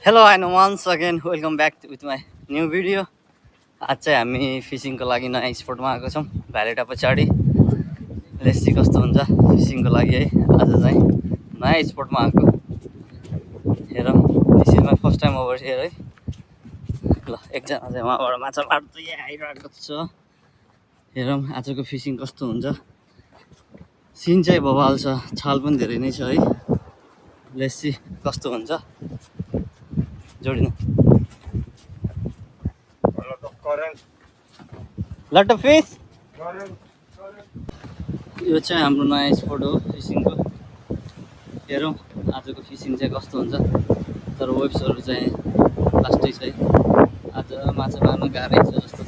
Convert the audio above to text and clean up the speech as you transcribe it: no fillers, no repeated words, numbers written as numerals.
Hello and once again welcome back with my new video. आज चाहिँ हामी फिसिङको लागि नयाँ स्पोटमा आएको छौँ, भ्यालेटा पछाडि। लेसी कस्तो हुन्छ फिसिङको लागि है। आज चाहिँ नयाँ स्पोटमा आएको, हेरौँ। This is my first time over here है। ल एकजना चाहिँ उहाँबाट माछा मार्दै आइरहेको छ। हेरौँ आजको फिसिङ कस्तो हुन्छ। सिन चाहिँ बवाल छ, छाल पनि धेरै नै छ है। लेसी कस्तो हुन्छ जोडिनु। Lot of fees. यो चाहिँ हाम्रो नयाँ स्पोट हो फिसिङको। हेरौँ आजको फिसिङ चाहिँ कस्तो हुन्छ। तर वेब्सहरू चाहिँ लास्टै छ है। आज माछा मार्न गाह्रै छ जस्तो छ।